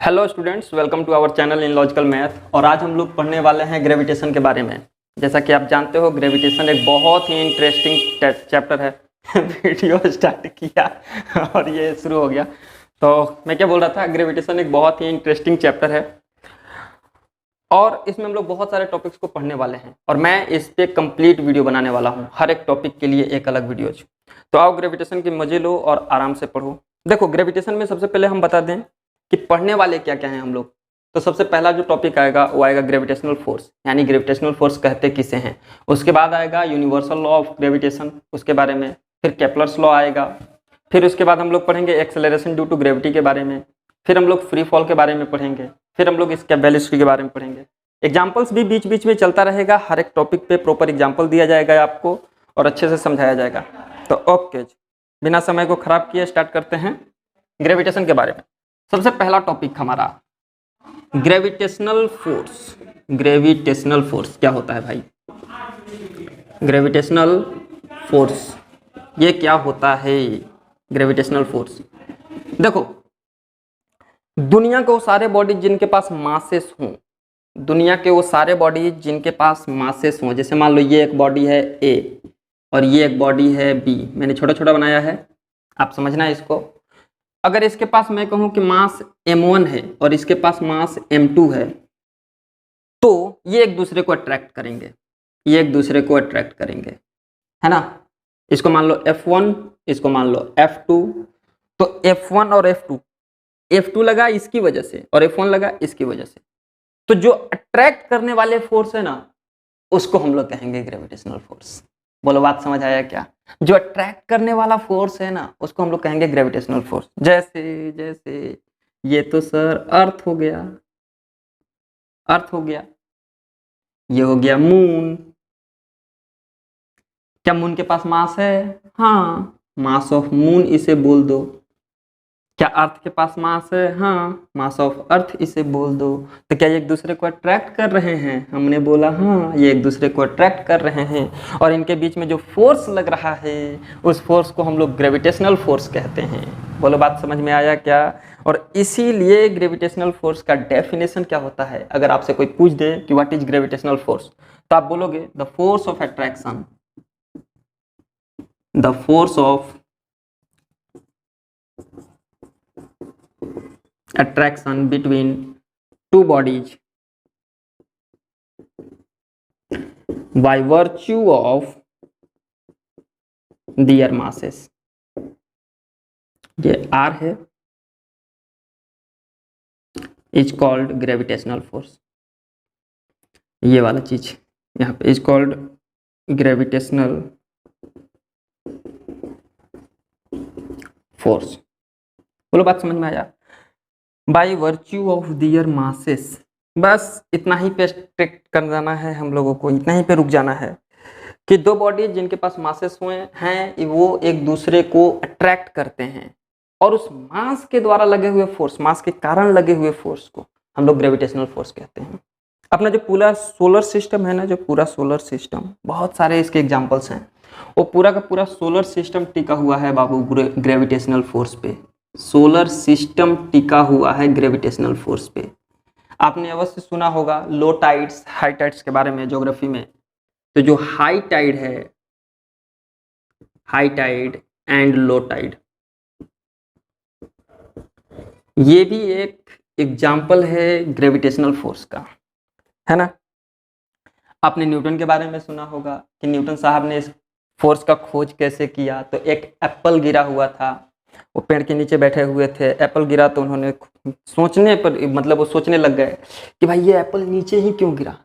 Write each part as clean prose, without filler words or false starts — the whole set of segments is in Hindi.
Hello students, welcome to our channel in logical math. और आज हम लोग पढ़ने वाले हैं ग्रेविटेशन के बारे में। जैसा कि आप जानते हो, ग्रेविटेशन एक बहुत ही इंटरेस्टिंग चैप्टर है। वीडियो स्टार्ट किया और ये शुरू हो गया। तो मैं क्या बोल रहा था, ग्रेविटेशन एक बहुत ही इंटरेस्टिंग चैप्टर है और इसमें हम लोग बहुत सारे टॉपिक्स को पढ़ने वाले हैं और मैं इस पे कंप्लीट वीडियो बनाने वाला हूँ। हर एक टॉपिक के लिए एक अलग वीडियो। तो आओ ग्रेविटेशन के मजे लो और आराम से पढ़ो। देखो, ग्रेविटेशन में सबसे पहले हम बता दें कि पढ़ने वाले क्या क्या हैं हम लोग। तो सबसे पहला जो टॉपिक आएगा वो आएगा ग्रेविटेशनल फोर्स, यानी ग्रेविटेशनल फोर्स कहते किसे हैं। उसके बाद आएगा यूनिवर्सल लॉ ऑफ ग्रेविटेशन, उसके बारे में। फिर केपलर्स लॉ आएगा। फिर उसके बाद हम लोग पढ़ेंगे एक्सेलरेशन ड्यू टू ग्रेविटी के बारे में। फिर हम लोग फ्री फॉल के बारे में पढ़ेंगे। फिर हम लोग इसके वेलोसिटी के बारे में पढ़ेंगे। एग्जाम्पल्स भी बीच बीच में चलता रहेगा। हर एक टॉपिक पे प्रॉपर एग्जाम्पल दिया जाएगा आपको और अच्छे से समझाया जाएगा। तो ओके, बिना समय को खराब किए स्टार्ट करते हैं ग्रेविटेशन के बारे में। सबसे पहला टॉपिक हमारा ग्रेविटेशनल फोर्स। ग्रेविटेशनल फोर्स क्या होता है भाई? ग्रेविटेशनल फोर्स ये क्या होता है? ग्रेविटेशनल फोर्स, देखो, दुनिया के वो सारे बॉडी जिनके पास मासेस हों, दुनिया के वो सारे बॉडी जिनके पास मासेस हों, जैसे मान लो ये एक बॉडी है ए और ये एक बॉडी है बी। मैंने छोटा छोटा बनाया है, आप समझना है इसको। अगर इसके पास मैं कहूं कि मास m1 है और इसके पास मास m2 है, तो ये एक दूसरे को अट्रैक्ट करेंगे, ये एक दूसरे को अट्रैक्ट करेंगे, है ना। इसको मान लो F1, इसको मान लो F2। तो F1 और F2 लगा इसकी वजह से और F1 लगा इसकी वजह से। तो जो अट्रैक्ट करने वाले फोर्स है ना, उसको हम लोग कहेंगे ग्रेविटेशनल फोर्स। बोलो, बात समझ आया क्या? जो अट्रैक्ट करने वाला फोर्स है ना, उसको हम लोग कहेंगे ग्रेविटेशनल फोर्स। जैसे जैसे ये तो सर अर्थ हो गया, अर्थ हो गया, ये हो गया मून। क्या मून के पास मास है? हाँ, मास ऑफ मून इसे बोल दो। क्या अर्थ के पास मास है? हाँ, मास ऑफ अर्थ इसे बोल दो। तो क्या ये एक दूसरे को अट्रैक्ट कर रहे हैं? हमने बोला हाँ, ये एक दूसरे को अट्रैक्ट कर रहे हैं। और इनके बीच में जो फोर्स लग रहा है, उस फोर्स को हम लोग ग्रेविटेशनल फोर्स कहते हैं। बोलो, बात समझ में आया क्या? और इसीलिए ग्रेविटेशनल फोर्स का डेफिनेशन क्या होता है? अगर आपसे कोई पूछ दे कि व्हाट इज ग्रेविटेशनल फोर्स, तो आप बोलोगे the force of attraction, the force of attraction between two bodies by virtue of their masses। ये R है, is called gravitational force। ये वाला चीज यहाँ पे is called gravitational force। बोलो, बात समझ में आया? By virtue of their masses, बस इतना ही पे स्ट्रिक्ट कर जाना है हम लोगों को, इतना ही पे रुक जाना है कि दो बॉडी जिनके पास मासेस हुए हैं, वो एक दूसरे को अट्रैक्ट करते हैं और उस मास के द्वारा लगे हुए फोर्स, मास के कारण लगे हुए फोर्स को हम लोग ग्रेविटेशनल फोर्स कहते हैं। अपना जो पूरा सोलर सिस्टम है ना, जो पूरा सोलर सिस्टम, बहुत सारे इसके एग्जाम्पल्स हैं, वो पूरा का पूरा सोलर सिस्टम टिका हुआ है बाबू ग्रेविटेशनल फोर्स पे। सोलर सिस्टम टिका हुआ है ग्रेविटेशनल फोर्स पे। आपने अवश्य सुना होगा लो टाइड्स हाई टाइड्स के बारे में ज्योग्राफी में। तो जो हाई टाइड है, high tide and low tide, ये भी एक एग्जाम्पल है ग्रेविटेशनल फोर्स का, है ना। आपने न्यूटन के बारे में सुना होगा कि न्यूटन साहब ने इस फोर्स का खोज कैसे किया। तो एक एप्पल गिरा हुआ था, वो पेड़ के नीचे बैठे हुए थे, एप्पल गिरा तो उन्होंने सोचने पर, मतलब वो सोचने लग गए कि भाई ये एप्पल नीचे ही क्यों गिरा,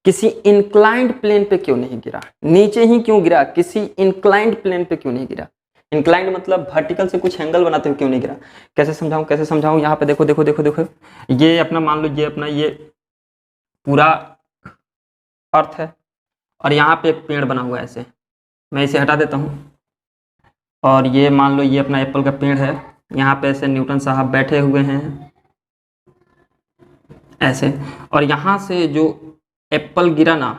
किसी इंक्लाइंड प्लेन पे क्यों नहीं गिरा, नीचे ही क्यों गिरा, किसी इंक्लाइंड प्लेन पे क्यों नहीं गिरा। इंक्लाइंड मतलब वर्टिकल से कुछ एंगल बनाते हुए क्यों नहीं गिरा। कैसे समझाऊं? यहाँ पे देखो देखो देखो देखो, ये अपना मान लो, ये अपना ये पूरा अर्थ है और यहाँ पे एक पेड़ बना हुआ है ऐसे। मैं इसे हटा देता हूँ और ये मान लो ये अपना एप्पल का पेड़ है, यहाँ पे ऐसे न्यूटन साहब बैठे हुए हैं ऐसे, और यहाँ से जो एप्पल गिरा ना,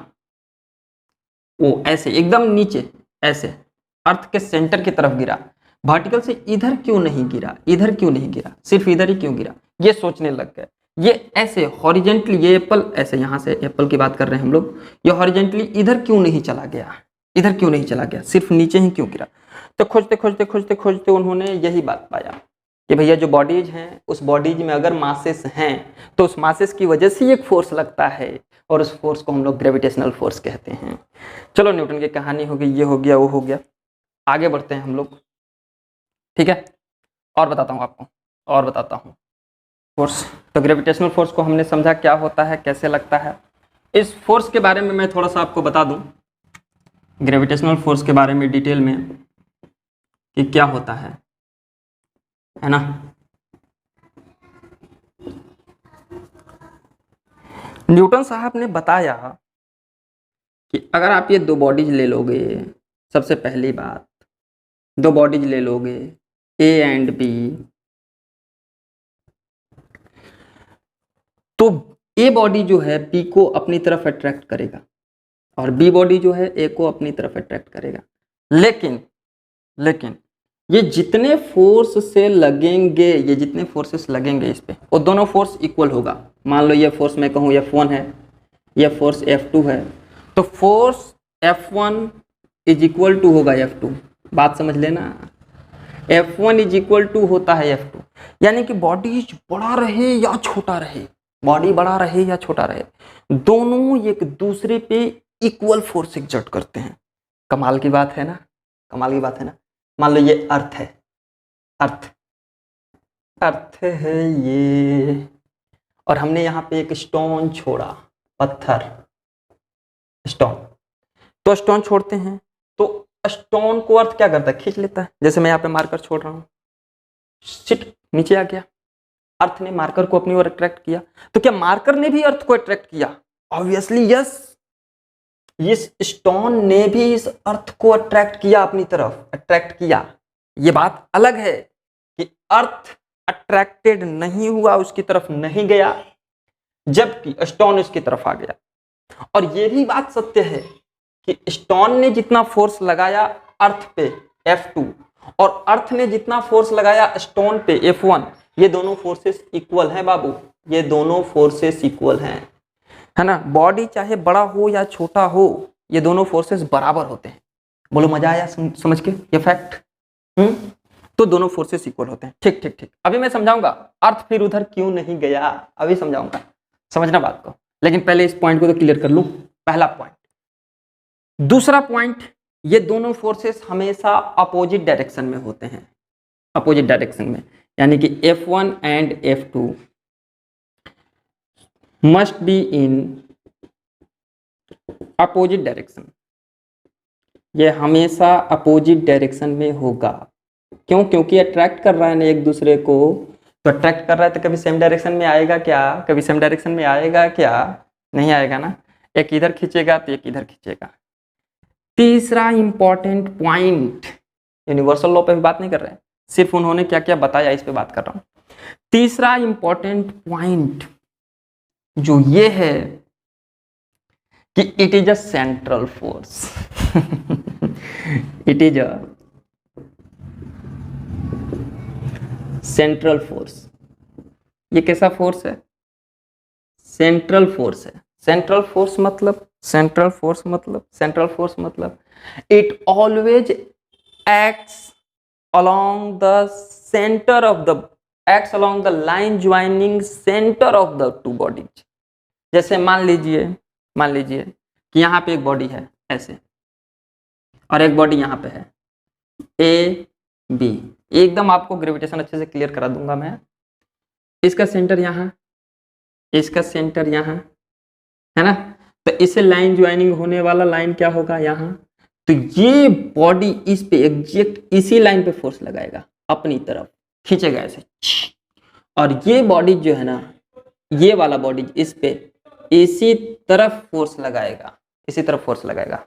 वो ऐसे एकदम नीचे ऐसे अर्थ के सेंटर की तरफ गिरा। वर्टिकल से इधर क्यों नहीं गिरा, इधर क्यों नहीं गिरा, सिर्फ इधर ही क्यों गिरा? ये सोचने लग गए। ये ऐसे हॉरिजेंटली, ये एप्पल ऐसे, यहां से एप्पल की बात कर रहे हैं हम लोग, ये हॉरिजेंटली इधर क्यों नहीं चला गया, इधर क्यों नहीं चला गया, सिर्फ नीचे ही क्यों गिरा। तो खोजते खोजते खोजते खोजते उन्होंने यही बात पाया कि भैया जो बॉडीज हैं, उस बॉडीज में अगर मासेस हैं तो उस मासेस की वजह से एक फोर्स लगता है, और उस फोर्स को हम लोग ग्रेविटेशनल फोर्स कहते हैं। चलो, न्यूटन की कहानी हो गई, ये हो गया, वो हो गया। आगे बढ़ते हैं हम लोग, ठीक है। और बताता हूँ आपको, और बताता हूँ फोर्स। तो ग्रेविटेशनल फोर्स को हमने समझा क्या होता है, कैसे लगता है। इस फोर्स के बारे में मैं थोड़ा सा आपको बता दूं, ग्रेविटेशनल फोर्स के बारे में डिटेल में कि क्या होता है ना। न्यूटन साहब ने बताया कि अगर आप ये दो बॉडीज ले लोगे, सबसे पहली बात, दो बॉडीज ले लोगे ए एंड बी, तो ए बॉडी जो है बी को अपनी तरफ अट्रैक्ट करेगा और बी बॉडी जो है ए को अपनी तरफ अट्रैक्ट करेगा। लेकिन ये जितने फोर्स से लगेंगे, ये जितने फोर्सेस लगेंगे इस पे, वो दोनों फोर्स इक्वल होगा। मान लो ये फोर्स मैं कहूँ F1 है, ये फोर्स F2 है, तो force F1 is equal to होगा F2। बात समझ लेना, F1 इज इक्वल टू होता है F2। यानी कि बॉडी बड़ा रहे या छोटा रहे, बॉडी बड़ा रहे या छोटा रहे, दोनों एक दूसरे पे इक्वल फोर्स एक्सर्ट करते हैं। कमाल की बात है ना, कमाल की बात है ना। मान लो ये अर्थ है, अर्थ है ये, और हमने यहाँ पे एक स्टोन छोड़ा, पत्थर, स्टोन। तो स्टोन छोड़ते हैं तो स्टोन को अर्थ क्या करता है, खींच लेता है। जैसे मैं यहाँ पे मार्कर छोड़ रहा हूँ, शिट नीचे आ गया, अर्थ ने मार्कर को अपनी ओर अट्रैक्ट किया। तो क्या मार्कर ने भी अर्थ को अट्रैक्ट किया? Obviously yes. इस स्टोन ने भी इस अर्थ को अट्रैक्ट किया, अपनी तरफ अट्रैक्ट किया। ये बात अलग है कि अर्थ अट्रैक्टेड नहीं हुआ, उसकी तरफ नहीं गया, जबकि स्टोन उसकी तरफ आ गया। और यह भी बात सत्य है कि स्टोन ने जितना फोर्स लगाया अर्थ पे F2 और अर्थ ने जितना फोर्स लगाया स्टोन पे F1, ये दोनों फोर्सेस इक्वल हैं बाबू, ये दोनों फोर्सेस इक्वल हैं, है ना। बॉडी चाहे बड़ा हो या छोटा हो, ये दोनों फोर्सेस बराबर होते हैं। बोलो मजा आया समझ के ये फैक्ट? तो दोनों फोर्सेस इक्वल होते हैं। ठीक ठीक ठीक, अभी मैं समझाऊंगा अर्थ फिर उधर क्यों नहीं गया, अभी समझाऊंगा, समझना बात को। लेकिन पहले इस पॉइंट को तो क्लियर कर लूं, पहला पॉइंट। दूसरा पॉइंट, ये दोनों फोर्सेस हमेशा अपोजिट डायरेक्शन में होते हैं, अपोजिट डायरेक्शन में, यानी कि F1 and F2 must be in opposite direction. ये हमेशा अपोजिट डायरेक्शन में होगा। क्यों? क्योंकि अट्रैक्ट कर रहा है ना एक दूसरे को, तो अट्रैक्ट कर रहा है तो कभी सेम डायरेक्शन में आएगा क्या? कभी सेम डायरेक्शन में आएगा क्या? नहीं आएगा ना। एक इधर खींचेगा तो एक इधर खींचेगा। तीसरा इंपॉर्टेंट पॉइंट, यूनिवर्सल लॉ पे भी बात नहीं कर रहे हैं, सिर्फ उन्होंने क्या क्या बताया इस पे बात कर रहा हूं। तीसरा इंपॉर्टेंट पॉइंट जो ये है कि it is a central force. It is a central force. ये कैसा फोर्स है? सेंट्रल फोर्स है। सेंट्रल फोर्स मतलब, सेंट्रल फोर्स मतलब, सेंट्रल फोर्स मतलब it always acts along the center of the, acts along the line joining center of the two bodies। जैसे मान लीजिए कि यहाँ पे एक बॉडी है ऐसे, और एक बॉडी यहाँ पे है ए बी। एकदम आपको ग्रेविटेशन अच्छे से क्लियर करा दूंगा मैं। इसका सेंटर यहाँ, इसका सेंटर यहाँ, है ना। तो इससे लाइन ज्वाइनिंग होने वाला लाइन क्या होगा? यहाँ। तो ये बॉडी इस पे एग्जैक्ट इसी लाइन पे फोर्स लगाएगा, अपनी तरफ खींचेगा ऐसे, और ये बॉडी जो है ना, ये वाला बॉडी इस पे इसी तरफ फोर्स लगाएगा, इसी तरफ फोर्स लगाएगा।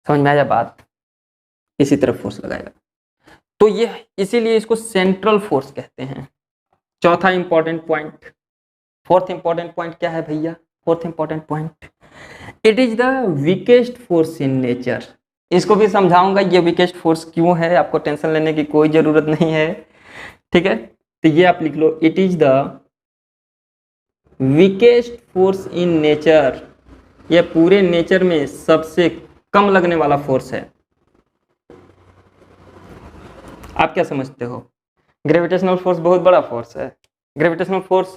समझ में आया बात? इसी तरफ फोर्स लगाएगा। तो ये इसीलिए इसको सेंट्रल फोर्स कहते हैं। चौथा important point, fourth important point क्या है भैया? Fourth important point, it is the weakest force in nature. इसको भी समझाऊंगा ये वीकेस्ट फोर्स क्यों है, आपको टेंशन लेने की कोई जरूरत नहीं है, ठीक है। तो ये आप लिख लो, it is the weakest force in nature, यह पूरे नेचर में सबसे कम लगने वाला फोर्स है। आप क्या समझते हो? ग्रेविटेशनल फोर्स बहुत बड़ा फोर्स है। ग्रेविटेशनल फोर्स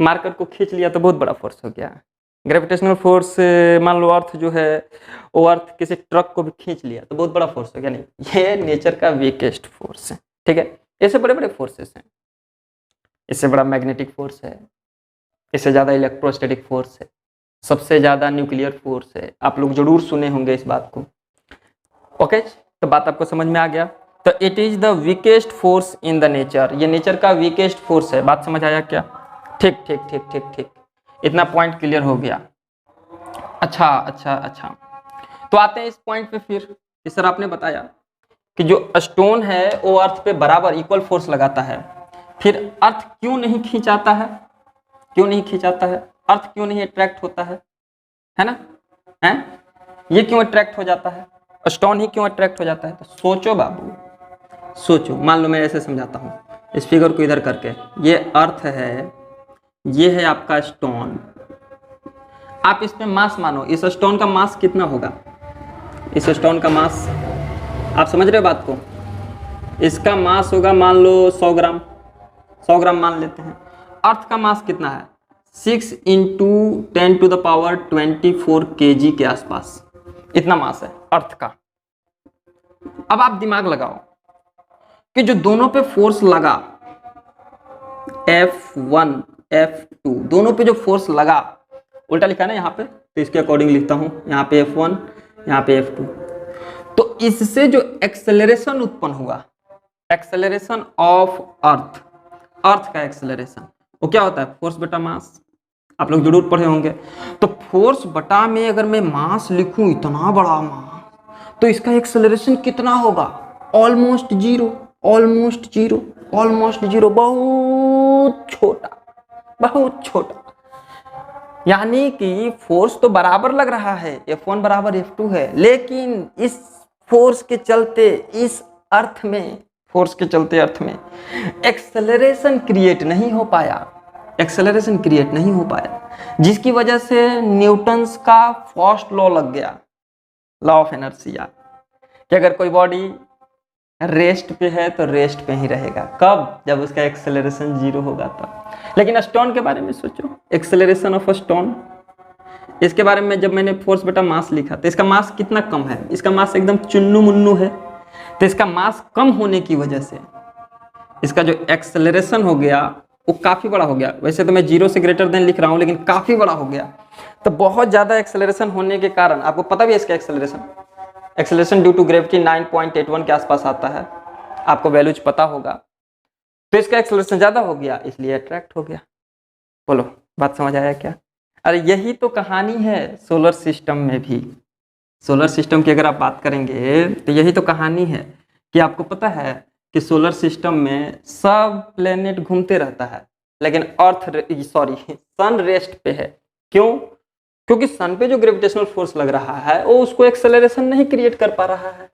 मार्कर को खींच लिया तो बहुत बड़ा फोर्स हो गया। ग्रेविटेशनल फोर्स मान लो अर्थ जो है वो अर्थ किसी ट्रक को भी खींच लिया तो बहुत बड़ा फोर्स हो गया। नहीं, ये नेचर का वीकेस्ट फोर्स है। ठीक है, ऐसे बड़े बड़े फोर्सेस हैं। इससे बड़ा मैग्नेटिक फोर्स है, इससे ज़्यादा इलेक्ट्रोस्टैटिक फोर्स है, सबसे ज़्यादा न्यूक्लियर फोर्स है। आप लोग जरूर सुने होंगे इस बात को। ओके, तो बात आपको समझ में आ गया। तो it is the weakest force in the nature, ये नेचर का वीकेस्ट फोर्स है। बात समझ आया क्या? ठीक ठीक ठीक ठीक ठीक, इतना पॉइंट क्लियर हो गया। अच्छा अच्छा अच्छा, तो आते हैं इस पॉइंट पे फिर कि सर आपने बताया कि जो स्टोन है वो अर्थ पे बराबर इक्वल फोर्स लगाता है, फिर अर्थ क्यों नहीं खींचाता है? क्यों नहीं खींचाता है? अर्थ क्यों नहीं अट्रैक्ट होता है ना? है ये क्यों अट्रैक्ट हो जाता है? स्टोन ही क्यों अट्रैक्ट हो जाता है? तो सोचो बाबू, सोचो। मान लो मैं ऐसे समझाता हूँ इस फिगर को इधर करके, ये अर्थ है, ये है आपका स्टोन। आप इस पे मास मानो, इस स्टोन का मास कितना होगा? इस स्टोन का मास, आप समझ रहे हो बात को? इसका मास होगा मान लो 100 ग्राम, 100 ग्राम मान लेते हैं। अर्थ का मास कितना है? 6 × 10⁻24 kg के आसपास, इतना मास है अर्थ का। अब आप दिमाग लगाओ कि जो दोनों पे फोर्स लगा, F1 F2, दोनों पे जो फोर्स लगा, उल्टा लिखा है ना यहाँ पे, तो इसके अकॉर्डिंग लिखता हूं, यहाँ पे F1, यहाँ पे F2। तो इससे जो एक्सेलरेशन उत्पन्न हुआ, एक्सेलरेशन ऑफ अर्थ, अर्थ का एक्सेलरेशन, वो क्या होता है? फोर्स बटा मास। आप लोग जरूर पढ़े होंगे। तो फोर्स बटा में अगर मैं मास लिखूं, इतना बड़ा मास, तो इसका एक्सेलरेशन कितना होगा? Almost zero, almost zero, almost zero, बहुत छोटा, बहुत छोटा। यानी कि फोर्स तो बराबर लग रहा है, F1 बराबर F2 है, लेकिन इस फोर्स के चलते, इस अर्थ में, फोर्स के चलते अर्थ में एक्सेलरेशन क्रिएट नहीं हो पाया, एक्सेलरेशन क्रिएट नहीं हो पाया, जिसकी वजह से न्यूटन्स का फर्स्ट लॉ लग गया, लॉ ऑफ इनर्शिया, कि अगर कोई बॉडी रेस्ट पे है तो रेस्ट पे ही रहेगा। कब? जब उसका एक्सेलरेशन जीरो होगा तब। लेकिन स्टोन के बारे में सोचो, एक्सेलरेशन ऑफ स्टोन, इसके बारे में जब मैंने फोर्स बटा मास लिखा तो इसका मास कितना कम है? इसका मास एकदम चुन्नू मुन्नू है। तो इसका मास कम होने की वजह से इसका जो एक्सेलरेशन हो गया वो काफी बड़ा हो गया। वैसे तो मैं 0 से ग्रेटर देन लिख रहा हूं, लेकिन काफी बड़ा हो गया। तो बहुत ज्यादा एक्सेलरेशन होने के कारण, आपको पता भी है इसका एक्सेलरेशन ड्यू टू ग्रेविटी 9.81 के आसपास आता है, आपको वैल्यूज पता होगा। तो इसका एक्सेलरेशन ज्यादा हो गया, इसलिए अट्रैक्ट हो गया। बोलो, बात समझ आया क्या? अरे यही तो कहानी है सोलर सिस्टम में भी। सोलर सिस्टम की अगर आप बात करेंगे तो यही तो कहानी है कि आपको पता है कि सोलर सिस्टम में सब प्लेनेट घूमते रहता है, लेकिन सन रेस्ट पे है। क्यों? क्योंकि सन पे जो ग्रेविटेशनल फोर्स लग रहा है वो उसको एक्सेलरेशन नहीं क्रिएट कर पा रहा है,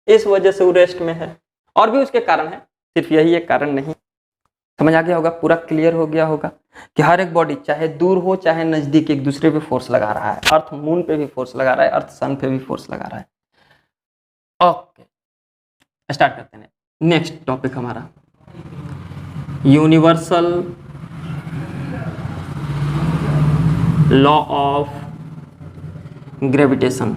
इस वजह से वो रेस्ट में है। और भी उसके कारण है, सिर्फ यही एक कारण नहीं। समझ आ गया होगा, पूरा क्लियर हो गया होगा कि हर एक बॉडी चाहे दूर हो चाहे नजदीक एक दूसरे पे फोर्स लगा रहा है। अर्थ मून पे भी फोर्स लगा रहा है, अर्थ सन पे भी फोर्स लगा रहा है। ओके, स्टार्ट करते हैं नेक्स्ट टॉपिक हमारा, universal law of gravitation.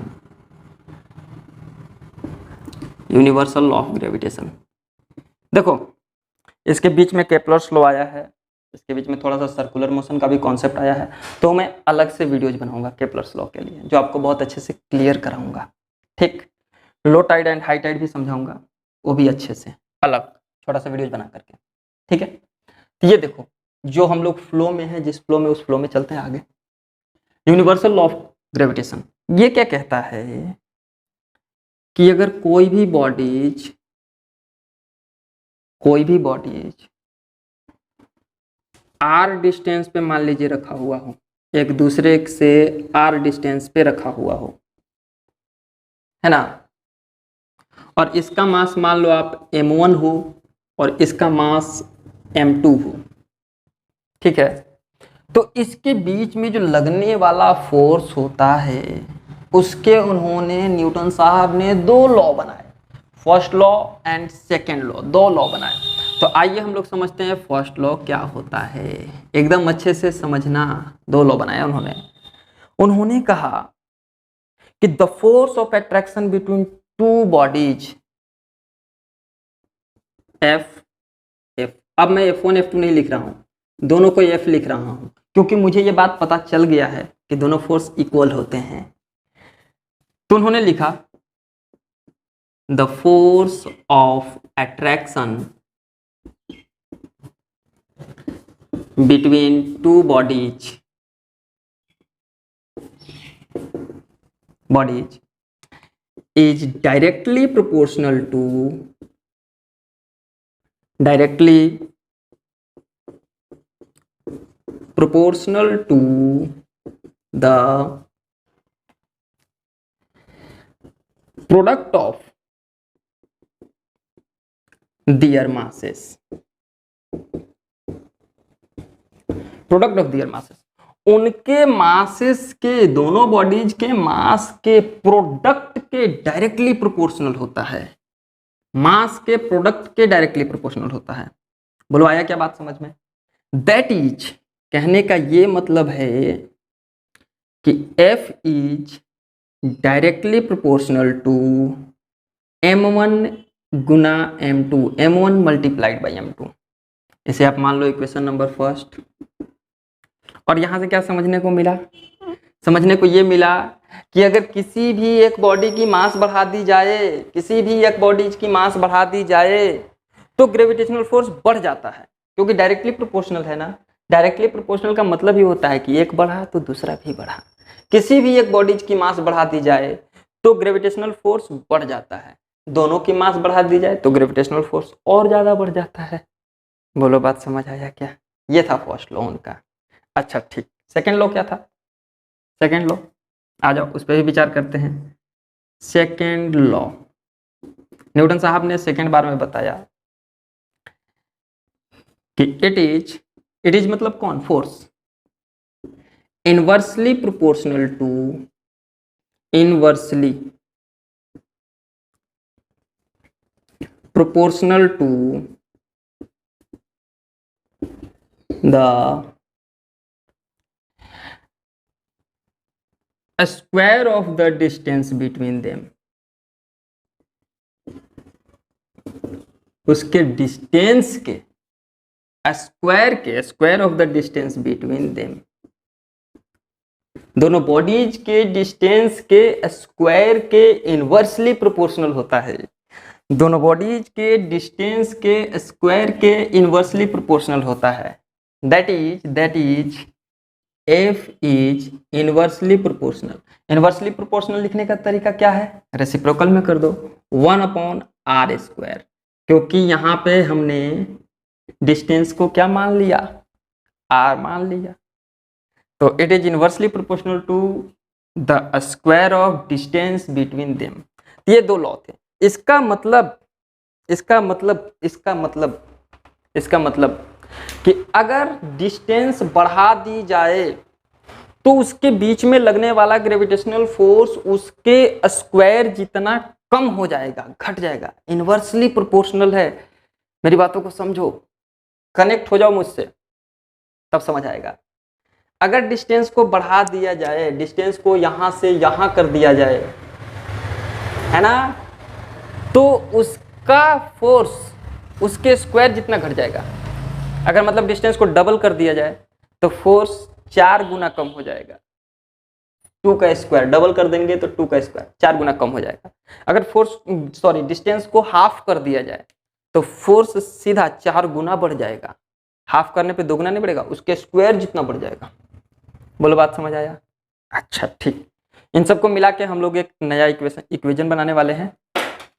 Universal law of gravitation, देखो इसके बीच में केपलर्स लॉ आया है, इसके बीच में थोड़ा सा सर्कुलर मोशन का भी कॉन्सेप्ट आया है। तो मैं अलग से वीडियोज बनाऊंगा केपलर्स लॉ के लिए, जो आपको बहुत अच्छे से क्लियर कराऊंगा। ठीक, low tide and high tide भी समझाऊंगा, वो भी अच्छे से अलग छोटा सा वीडियोज बना करके। ठीक है, तो ये देखो जो हम लोग फ्लो में है, जिस फ्लो में उस फ्लो में चलते हैं आगे। यूनिवर्सल लॉ ऑफ ग्रेविटेशन ये क्या कहता है कि अगर कोई भी बॉडीज आर डिस्टेंस पे मान लीजिए रखा हुआ हो, एक दूसरे से आर डिस्टेंस पे रखा हुआ हो, है ना, और इसका मास मान लो आप m1 हो और इसका मास m2 हो, ठीक है, तो इसके बीच में जो लगने वाला फोर्स होता है उसके उन्होंने न्यूटन साहब ने दो लॉ बनाए, first law and second law, दो लॉ बनाए। तो आइए हम लोग समझते हैं फर्स्ट लॉ क्या होता है, एकदम अच्छे से समझना। दो लॉ बनाया उन्होंने। उन्होंने कहा कि the force of attraction between two bodies F F, अब मैं F1 F2 नहीं लिख रहा हूं, दोनों को F लिख रहा हूं क्योंकि मुझे ये बात पता चल गया है कि दोनों फोर्स इक्वल होते हैं। तो उन्होंने लिखा the force of attraction between two bodies is directly proportional to the product of their masses. उनके मासेस के, दोनों बॉडीज के मास के प्रोडक्ट के डायरेक्टली प्रोपोर्शनल होता है। मास के प्रोडक्ट के डायरेक्टली प्रोपोर्शनल होता है। बोलो आया क्या बात समझ में? दैट इज, कहने का ये मतलब है कि F is directly proportional to M1 गुना M2, M1 multiplied by M2। इसे आप मान लो इक्वेशन नंबर फर्स्ट। और यहां से क्या समझने को मिला? समझने को ये मिला कि अगर किसी भी एक बॉडी की मास बढ़ा दी जाए, किसी भी एक बॉडी की मास बढ़ा दी जाए तो ग्रेविटेशनल फोर्स बढ़ जाता है, क्योंकि डायरेक्टली प्रोपोर्शनल है ना। डायरेक्टली प्रोपोर्शनल का मतलब ही होता है कि एक बढ़ा तो दूसरा भी बढ़ा। किसी भी एक बॉडी की मास बढ़ा दी जाए तो ग्रेविटेशनल फोर्स बढ़ जाता है, दोनों की मास बढ़ा दी जाए तो ग्रेविटेशनल फोर्स और ज्यादा बढ़ जाता है। बोलो बात समझ आया क्या? ये था फर्स्ट लॉ उनका। अच्छा ठीक, सेकेंड लॉ क्या था? सेकेंड लॉ आ जाओ, उस पर भी विचार करते हैं। सेकेंड लॉ न्यूटन साहब ने सेकेंड बार में बताया कि इट इज मतलब कौन? Force inversely proportional to the square of the distance between them, उसके डिस्टेंस के square of the distance between them, दोनों बॉडीज के डिस्टेंस के स्क्वायर के इनवर्सली प्रोपोर्शनल होता है। दोनों बॉडीज के डिस्टेंस के स्क्वायर के इनवर्सली प्रोपोर्शनल होता है। That is F is inversely proportional. Inversely proportional लिखने का तरीका क्या है? रेसिप्रोकल में कर दो, 1/r², क्योंकि यहाँ पे हमने डिस्टेंस को क्या मान लिया? r मान लिया। तो it is inversely proportional to the square of distance between them. ये दो लॉ थे। इसका मतलब कि अगर डिस्टेंस बढ़ा दी जाए तो उसके बीच में लगने वाला ग्रेविटेशनल फोर्स उसके स्क्वायर जितना कम हो जाएगा, घट जाएगा। इनवर्सली प्रोपोर्शनल है। मेरी बातों को समझो, कनेक्ट हो जाओ मुझसे, तब समझ आएगा। अगर डिस्टेंस को बढ़ा दिया जाए, डिस्टेंस को यहां से यहां कर दिया जाए, है ना, तो उसका फोर्स उसके स्क्वायर जितना घट जाएगा। अगर मतलब डिस्टेंस को डबल कर दिया जाए तो फोर्स 4 गुना कम हो जाएगा। 2 का स्क्वायर डबल कर देंगे तो 2 का स्क्वायर 4 गुना कम हो जाएगा। अगर डिस्टेंस को हाफ कर दिया जाए तो फोर्स सीधा 4 गुना बढ़ जाएगा। हाफ करने पे 2 गुना नहीं बढ़ेगा, उसके स्क्वायर जितना बढ़ जाएगा। बोलो बात समझ आया? अच्छा ठीक, इन सबको मिला के हम लोग एक नया इक्वेशन बनाने वाले हैं।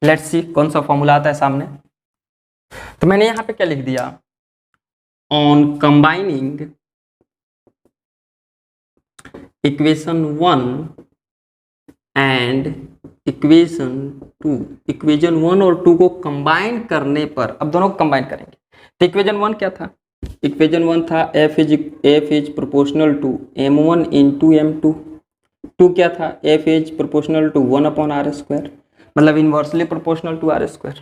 लेट्स सी कौन सा फॉर्मूला आता है सामने। तो मैंने यहाँ पे क्या लिख दिया? On combining equation 1 and equation 2, equation 1 और 2 को कंबाइन करने पर, अब दोनों को कंबाइन करेंगे। तो इक्वेशन 1 क्या था? इक्वेशन 1 था F is proportional to M1 into M2। Two क्या था, F is proportional to 1/r², मतलब इन्वर्सली प्रोपोर्शनल टू r²।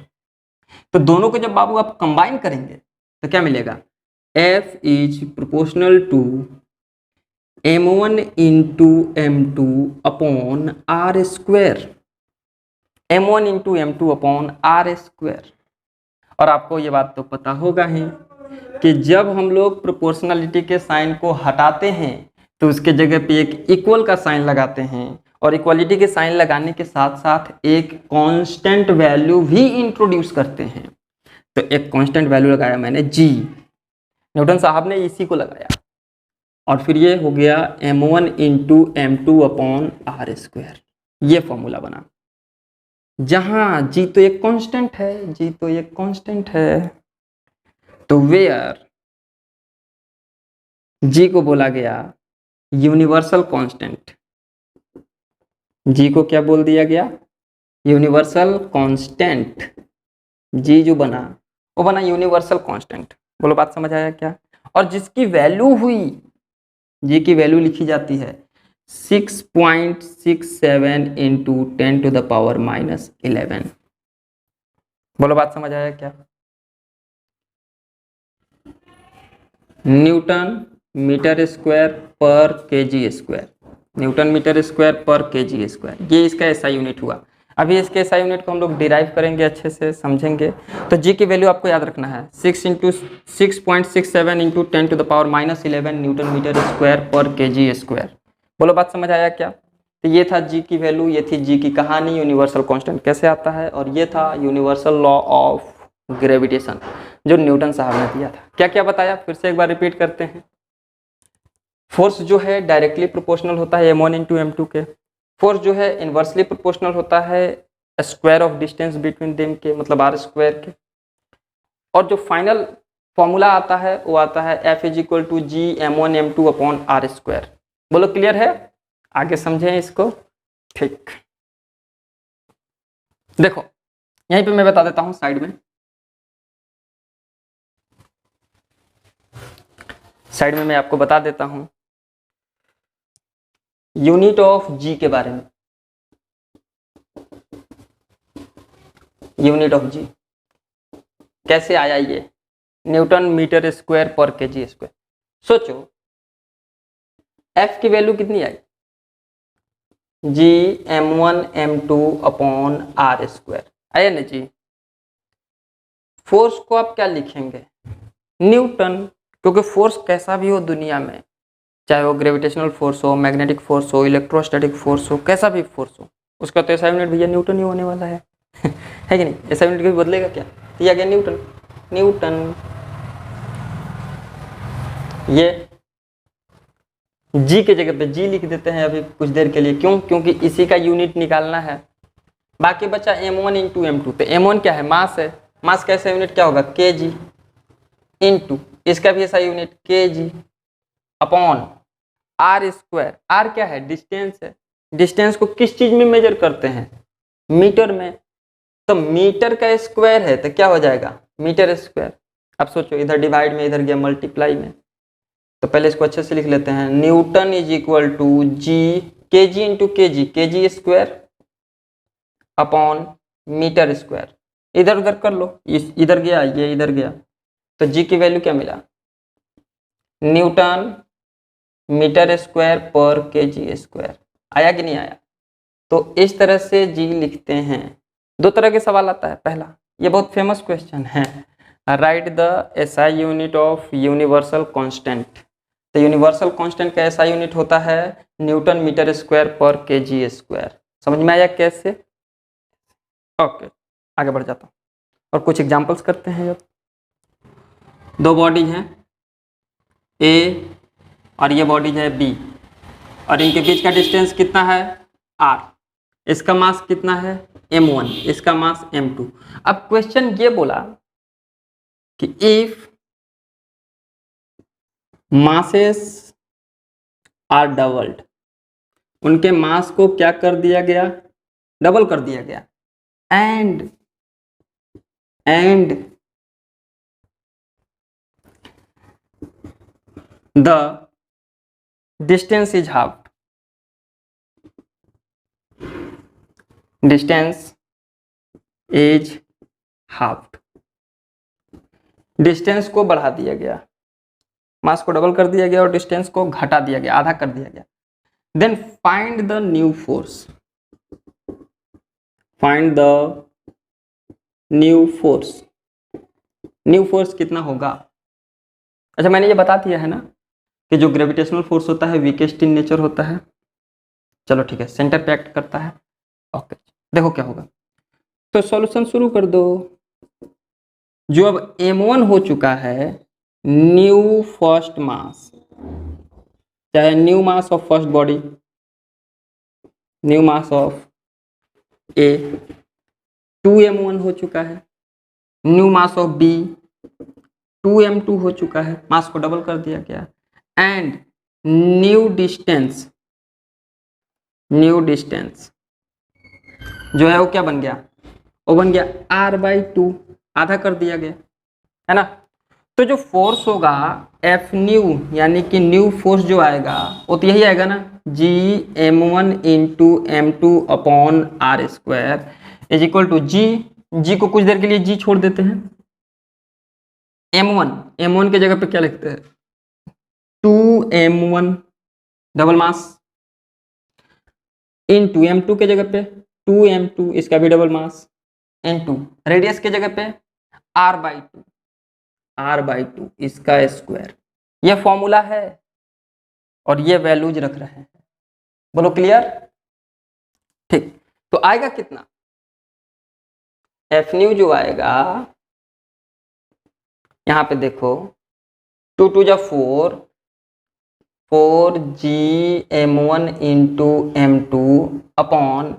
तो दोनों को जब बाबू आप कंबाइन करेंगे तो क्या मिलेगा, F is proportional to M1 into M2 upon r², M1 into M2 upon r²। और आपको ये बात तो पता होगा ही कि जब हम लोग प्रोपोर्शनलिटी के साइन को हटाते हैं तो उसके जगह पे एक इक्वल का साइन लगाते हैं, और इक्वालिटी के साइन लगाने के साथ साथ एक कांस्टेंट वैल्यू भी इंट्रोड्यूस करते हैं। तो एक कांस्टेंट वैल्यू लगाया मैंने G, न्यूटन साहब ने इसी को लगाया, और फिर ये हो गया M1 into M2 upon r²। ये फॉर्मूला बना, जहां G तो एक कांस्टेंट है, G तो एक कांस्टेंट है, तो वेयर G को बोला गया यूनिवर्सल कांस्टेंट। G को क्या बोल दिया गया, यूनिवर्सल कांस्टेंट। G जो बना वो बना यूनिवर्सल कांस्टेंट। बोलो बात समझ आया क्या। और जिसकी वैल्यू हुई, G की वैल्यू लिखी जाती है 6.67 इंटू 10⁻⁻11। बोलो बात समझ आया क्या। न्यूटन मीटर स्क्वायर पर KG square, Newton metre square पर केजी स्क्वायर, ये इसका ऐसा यूनिट हुआ। अभी इसके ऐसा यूनिट को हम लोग डिराइव करेंगे, अच्छे से समझेंगे। तो जी की वैल्यू आपको याद रखना है 6.67 इंटू 10⁻⁻11 न्यूटन मीटर स्क्वायर पर केजी स्क्वायर। बोलो बात समझ आया क्या। तो ये था जी की वैल्यू, ये थी जी की कहानी, यूनिवर्सल कांस्टेंट कैसे आता है, और ये था यूनिवर्सल लॉ ऑफ ग्रेविटेशन जो न्यूटन साहब ने दिया था। क्या क्या बताया, फिर से एक बार रिपीट करते हैं। फोर्स जो है डायरेक्टली प्रोपोर्शनल होता है M1 इंटू M2 के। फोर्स जो है इन्वर्सली प्रोपोर्शनल होता है square of distance between them के, मतलब r² के। और जो फाइनल फॉर्मूला आता है वो आता है F is equal to G M1 M2 upon r²। बोलो क्लियर है, आगे समझें इसको। ठीक, देखो यहीं पे मैं बता देता हूं साइड में मैं आपको बता देता हूं यूनिट ऑफ G के बारे में। यूनिट ऑफ G कैसे आया, ये न्यूटन मीटर स्क्वायर पर केजी स्क्वायर। सोचो F की वैल्यू कितनी आई, G M1 M2 upon r², आया ना जी। फोर्स को आप क्या लिखेंगे, न्यूटन, क्योंकि फोर्स कैसा भी हो दुनिया में, चाहे वो ग्रेविटेशनल फोर्स हो, मैग्नेटिक फोर्स हो, इलेक्ट्रोस्टैटिक फोर्स हो, कैसा भी फोर्स हो, उसका तो ऐसा यूनिट भैया न्यूटन ही होने वाला है है कि नहीं। ऐसा यूनिट कभी बदलेगा क्या, तो ये आ गया न्यूटन। न्यूटन ये जी के जगह पे जी लिख देते हैं अभी कुछ देर के लिए, क्यों, क्योंकि इसी का यूनिट निकालना है। बाकी बचा M1 इंटू M2। तो M1 क्या है, मास है, मास का ऐसा यूनिट क्या होगा kg, इंटू इसका भी ऐसा unit kg upon r²। r क्या है, डिस्टेंस है। डिस्टेंस को किस चीज में मेजर करते हैं, मीटर में। तो मीटर का स्क्वायर है तो क्या हो जाएगा, मीटर स्क्वायर। अब सोचो इधर डिवाइड में, इधर गया मल्टीप्लाई में, तो पहले इसको अच्छे से लिख लेते हैं। Newton is equal to G KG into KG square upon metre square. इधर उधर कर लो, इधर गया ये इधर गया, तो जी की वैल्यू क्या मिला, न्यूटन मीटर स्क्वायर पर केजी स्क्वायर। आया कि नहीं आया। तो इस तरह से जी लिखते हैं। दो तरह के सवाल आता है। पहला, ये बहुत फेमस क्वेश्चन है, right the SI unit of universal constant. तो यूनिवर्सल कांस्टेंट का एसआई यूनिट होता है न्यूटन मीटर स्क्वायर पर केजी स्क्वायर। समझ में आया कैसे। ओके, आगे बढ़ जाता हूँ और कुछ एग्जांपल्स करते हैं। जब दो बॉडी हैं ए और ये बॉडी है बी, और इनके बीच का डिस्टेंस कितना है r। इसका मास कितना है m1, इसका मास m2। अब क्वेश्चन ये बोला कि इफ मासेस आर डबल्ड, उनके मास को क्या कर दिया गया, डबल कर दिया गया, and the distance is half, distance is half, distance को बढ़ा दिया गया, मास को डबल कर दिया गया और डिस्टेंस को घटा दिया गया, आधा कर दिया गया। Then find the new force, find the new force, new force कितना होगा? अच्छा मैंने ये बता दिया है ना कि जो ग्रेविटेशनल फोर्स होता है वीकेस्ट इन नेचर होता है। चलो ठीक है, सेंटर पे एक्ट करता है। ओके देखो क्या होगा, तो सॉल्यूशन शुरू कर दो। जो अब m1 हो चुका है न्यू फर्स्ट मास, चाहे new mass of first body, new mass of A, 2m1 हो चुका है, new mass of B 2m2 हो चुका है, मास को डबल कर दिया गया, and new distance, new distance जो है वो क्या बन गया? वो बन गया r/2, आधा कर दिया गया है ना। तो जो फोर्स होगा एफ न्यू यानी कि न्यू फोर्स जो आएगा वो तो यही आएगा ना, Gm1 into m2 upon r² is equal to G को कुछ देर के लिए जी छोड़ देते हैं, m1 के जगह पे क्या लिखते हैं 2m1 double mass into m2 के जगह पे 2m2 इसका भी डबल मास इंटू रेडियस के जगह पे r/2 इसका स्क्वायर। ये फॉर्मूला है और ये वैल्यूज रख रहे हैं, बोलो क्लियर? ठीक, तो आएगा कितना? एफ न्यू जो आएगा यहां पे देखो 2 2 जा 4 Gm1 into m2 upon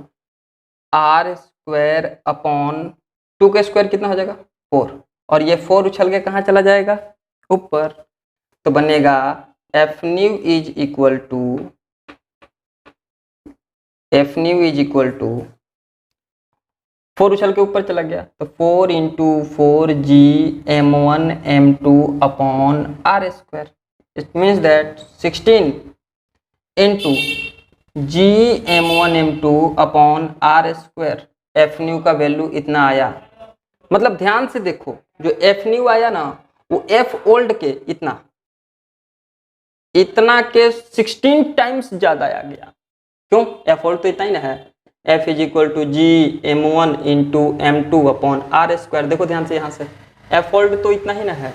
r² upon 2 का स्क्वायर कितना हो जाएगा 4, और ये 4 उछल के कहाँ चला जाएगा ऊपर, तो बनेगा F new is equal to 4 उछल के ऊपर चला गया तो 4 into 4 Gm1 m2 upon r²। It means that 16 into Gm1 m2 upon r²। F new का वैल्यू इतना आया, मतलब ध्यान से देखो जो एफ न्यू आया ना वो एफ ओल्ड के इतना के 16 टाइम्स ज्यादा आ गया। क्यों? एफ ओल्ड तो इतना ही ना है, F is equal to Gm1 into m2 upon r²। देखो ध्यान से, यहाँ से एफ ओल्ड तो इतना ही ना है,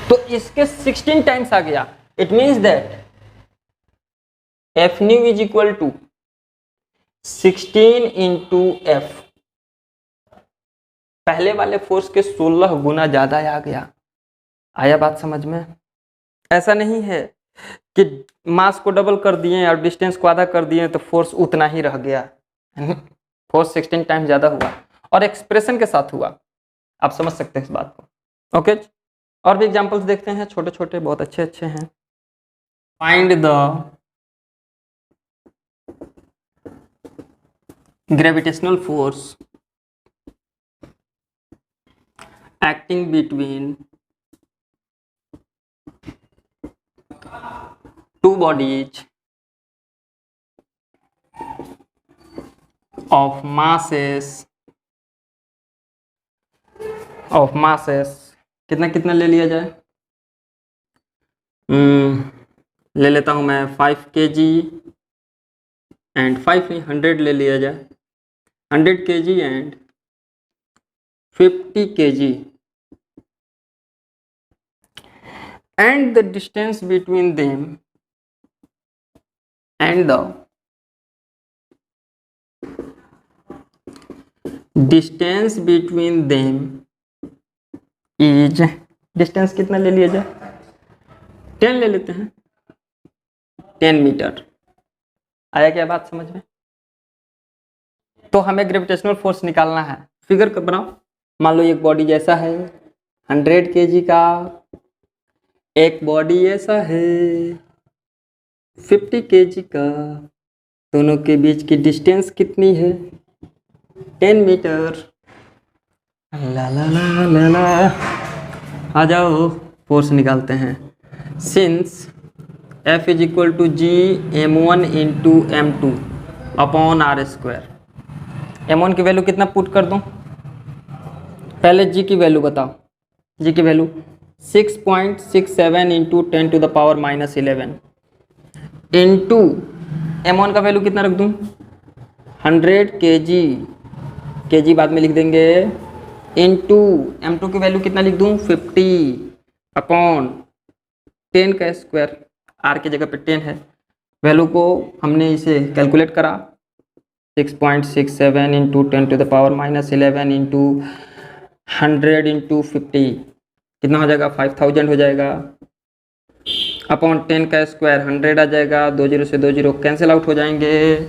तो इसके 16 टाइम्स आ गया। It means that F new is equal to 16 into F, पहले वाले फोर्स के 16 गुना ज्यादा आ गया। आया बात समझ में? ऐसा नहीं है कि मास को डबल कर दिए और डिस्टेंस को आधा कर दिए तो फोर्स उतना ही रह गया, फोर्स 16 टाइम ज्यादा हुआ और एक्सप्रेशन के साथ हुआ। आप समझ सकते हैं इस बात को। ओके, और भी एग्जांपल्स देखते हैं, छोटे छोटे बहुत अच्छे हैं। Find the gravitational force acting between two bodies of masses कितना कितना ले लिया जाए? ले लेता हूं मैं 5 kg एंड 5 नहीं 100 ले लिया जाए, 100 kg and 50 kg, and the distance between them and the distance between them is, distance कितना ले लिया जाए? 10 ले लेते हैं, 10 मीटर। आया क्या बात समझ में? तो हमें ग्रेविटेशनल फोर्स निकालना है। फिगर बनाओ, मान लो एक बॉडी जैसा है 100 kg का, एक बॉडी ऐसा है 50 kg का, दोनों के बीच की डिस्टेंस कितनी है? 10 मीटर। ला ला ला ला ला, आ जाओ फोर्स निकालते हैं। Since F is equal to G m1 into m2 upon R square. m1 की वैल्यू कितना पुट कर दूं? पहले g की वैल्यू बताओ। g की value 6.67 into 10 to the power minus 11 into m1 का वैल्यू कितना रख दूं? 100 kg बाद में लिख देंगे, इंटू m2 की वैल्यू कितना लिख दूं? 50 अपॉन 10 का स्क्वायर, r की जगह पे 10 है। वैल्यू को हमने इसे कैलकुलेट करा, 6.67 into 10 to the power minus 11 into 100 into 50 कितना हो जाएगा? 5000 हो जाएगा, अपॉन 10 का स्क्वायर 100 आ जाएगा, 20 से 20 कैंसिल आउट हो जाएंगे।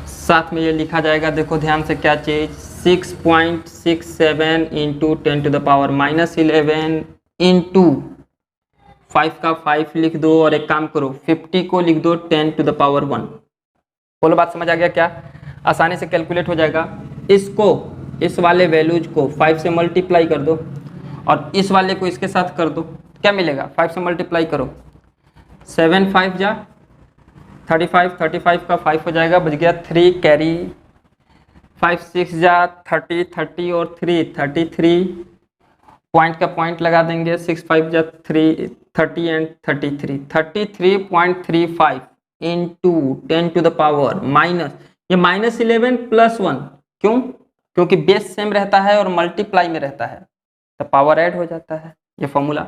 साथ में ये लिखा जाएगा, देखो ध्यान से क्या चीज़, 6.67 into 10 to the power minus 11 into 5 का 5 लिख दो, और एक काम करो 50 को लिख दो 10 टू द पावर 1। बोलो बात समझ आ गया क्या? आसानी से कैलकुलेट हो जाएगा। इसको, इस वाले वैल्यूज को 5 से मल्टीप्लाई कर दो और इस वाले को इसके साथ कर दो, क्या मिलेगा? 5 से मल्टीप्लाई करो, 7 5 जा 35, 35 का 5 हो जाएगा, बच गया 3 कैरी, 5 6 जा 30, 30 और 3 33, पॉइंट का पॉइंट लगा देंगे, 6 5 जा 3 30 and 33, 33.35 into 10 to the power minus, ये माइनस 11 प्लस 1, क्यों? क्योंकि बेस सेम रहता है और मल्टीप्लाई में रहता है तो पावर ऐड हो जाता है। ये formula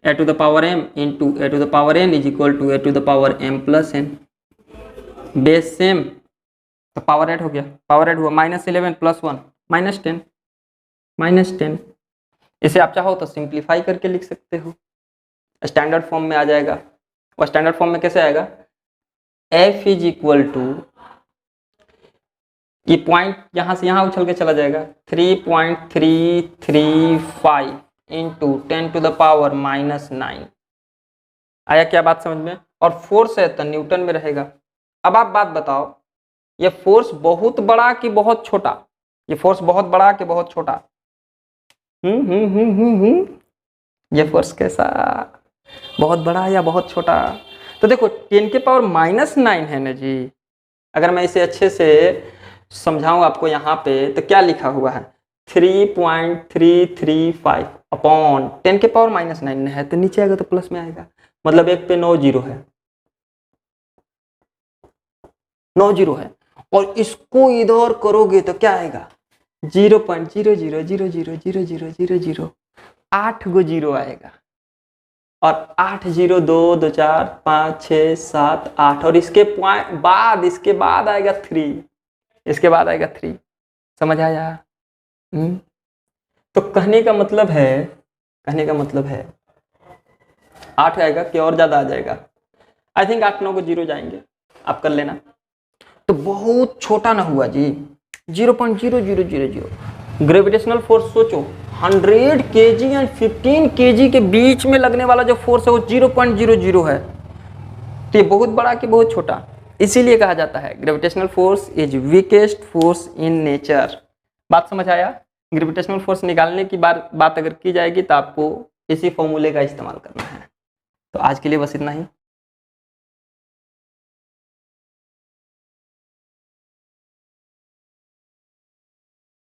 a to the power m into a to the power n is equal to a to the power m plus n। Base same तो पावर ऐड हो गया, पावर ऐड हुआ, माइनस 11 प्लस 1 माइनस 10। इसे आप चाहो तो सिंप्लीफाई करके लिख सकते हो, स्टैंडर्ड फॉर्म में आ जाएगा। और स्टैंडर्ड फॉर्म में कैसे आएगा? f इज इक्वल टू, ये पॉइंट यहाँ से यहाँ उछल के चला जाएगा, 3.335 into 10 to the power minus 9। आया क्या बात समझ में? और फोर्स है तो न्यूटन में रहेगा। अब आप बात बताओ, ये फोर्स बहुत बड़ा कि बहुत छोटा? ये फोर्स बहुत बड़ा कि बहुत छोटा? ये फोर्स कैसा, बहुत बड़ा या बहुत छोटा? तो देखो 10 के पावर माइनस 9 है ना जी। अगर मैं इसे अच्छे से समझाऊं आपको यहाँ पे, तो क्या लिखा हुआ है? 3.335 अपॉन 10 के पावर माइनस 9 है, तो नीचे आएगा तो प्लस में आएगा, मतलब एक पे 9 जीरो है, 9 जीरो है। और इसको इधर करोगे तो क्या आएगा? 0.00000000, 8 गो जीरो आएगा, और 8 0 2 2 4 5 6 7 8, और इसके बाद आएगा 3, इसके बाद आएगा 3। समझ आया? तो कहने का मतलब है 8 आएगा कि और ज्यादा आ जाएगा? आई थिंक 8 9 को जीरो जाएंगे, आप कर लेना। तो बहुत छोटा ना हुआ जी, 0.0000। ग्रेविटेशनल फोर्स सोचो, 100 kg एंड 15 kg के बीच में लगने वाला जो फोर्स है वो 0.00 है। तो ये बहुत बड़ा कि बहुत छोटा? इसीलिए कहा जाता है gravitational force is weakest force in nature. बात समझ आया? ग्रेविटेशनल फोर्स निकालने की बात अगर की जाएगी तो आपको इसी फॉर्मूले का इस्तेमाल करना है। तो आज के लिए बस इतना ही।